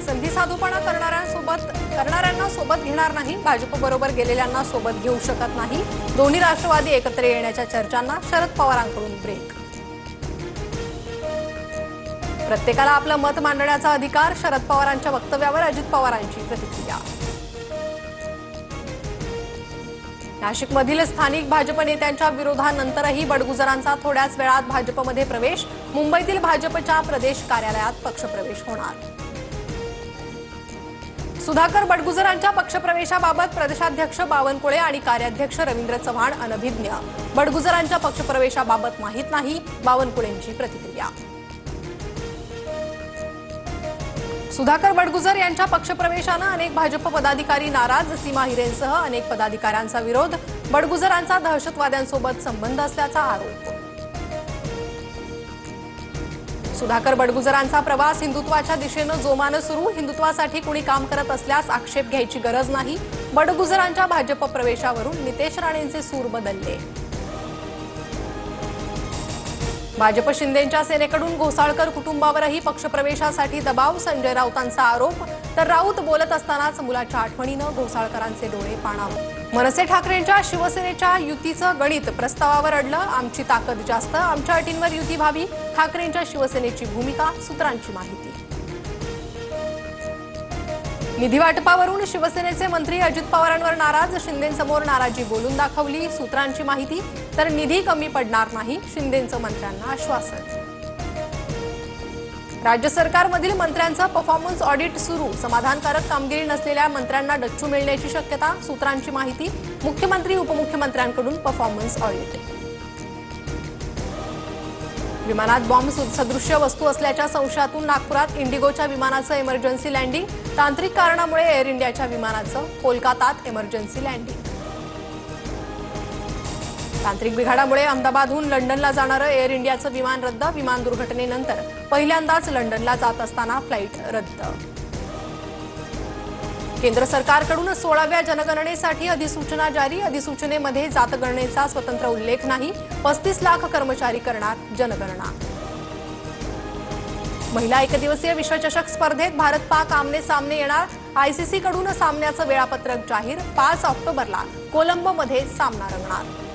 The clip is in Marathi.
संधी साधूपणा करणाऱ्यांना सोबत घेणार नाही, भाजप बरोबर गेलेल्यांना सोबत घेऊ शकत नाही। दोन्ही राष्ट्रवादी एकत्र येण्याच्या चर्चांना शरद पवारांकडून ब्रेक। प्रत्येकाला आपलं मत मांडण्याचा अधिकार, शरद पवारांच्या वक्तव्यावर अजित पवारांची प्रतिक्रिया। नाशिकमधील स्थानिक भाजप नेत्यांच्या विरोधानंतरही बडगुजरांचा थोड्याच वेळात भाजपमध्ये प्रवेश, मुंबईतील भाजपच्या प्रदेश कार्यालयात पक्षप्रवेश होणार। सुधाकर बडगुजरांच्या पक्षप्रवेशाबाबत प्रदेशाध्यक्ष बावनकुळे आणि कार्याध्यक्ष रवींद्र चव्हाण अनभिज्ञ, बडगुजरांच्या पक्षप्रवेशाबाबत माहित नाही, बावनकुळेंची प्रतिक्रिया। सुधाकर बडगुजर यांच्या पक्षप्रवेशाने अनेक भाजप पदाधिकारी नाराज, सीमा हिरेंसह अनेक पदाधिकाऱ्यांचा विरोध, बडगुजरांचा दहशतवाद्यांसोबत संबंध असल्याचा आरोप। सुधाकर बडगुजरांचा प्रवास हिंदुत्वाच्या दिशेने जोमाने सुरू, हिंदुत्वासाठी कुणी काम करत असल्यास आक्षेप घ्यायची गरज नाही, बडगुजरांच्या भाजप प्रवेशावरून नितेश राणेंचे सूर बदलले। भाजप शिंदेंच्या सेनेकडून घोसाळकर कुटुंबावरही पक्षप्रवेशासाठी दबाव, संजय राऊतांचा आरोप, तर राऊत बोलत असतानाच मुलाच्या आठवणीनं घोसाळकरांचे डोळे पाणावले। मनसे ठाकरेंच्या शिवसेनेच्या युतीचं गणित प्रस्तावावर अडलं, आमची ताकद जास्त, आमच्या अटींवर युती व्हावी, ठाकरेंच्या शिवसेनेची भूमिका, सूत्रांची माहिती। निधी वाटपावरून शिवसेनेचे मंत्री अजित पवारांवर नाराज, शिंदेंसमोर नाराजी बोलून दाखवली, सूत्रांची माहिती, तर निधी कमी पडणार नाही, शिंदेंचं मंत्र्यांना आश्वासन। राज्य सरकारमधील मंत्र्यांचं परफॉर्मन्स ऑडिट सुरू, समाधानकारक कामगिरी नसलेल्या मंत्र्यांना डच्चू मिळण्याची शक्यता, सूत्रांची माहिती, मुख्यमंत्री उपमुख्यमंत्र्यांकडून परफॉर्मन्स ऑडिट। विमानात बॉम्ब सदृश्य वस्तू असल्याच्या संशयातून नागपुरात इंडिगोच्या विमानाचं इमर्जन्सी लँडिंग, तांत्रिक कारणामुळे एअर इंडियाच्या विमानाचं कोलकातात इमर्जन्सी लँडिंग। तांत्रिक बिघाडामुळे अहमदाबादहून लंडनला जाणारं एअर इंडियाचं विमान रद्द, विमान दुर्घटनेनंतर पहिल्यांदाच लंडनला जात असताना फ्लाईट रद्द। केंद्र सरकारकडून 16व्या जनगणनेसाठी अधिसूचना जारी, अधिसूचनेमध्ये जातगणनेचा स्वतंत्र उल्लेख नाही, 35 लाख कर्मचारी करणार जनगणना। महिला एकदिवसीय विश्वचषक स्पर्धेत भारत पाक आमने सामने येणार, आयसीसी कडून सामन्याचं वेळापत्रक जाहीर, 5 ऑक्टोबरला कोलंबोमध्ये सामना रंगणार।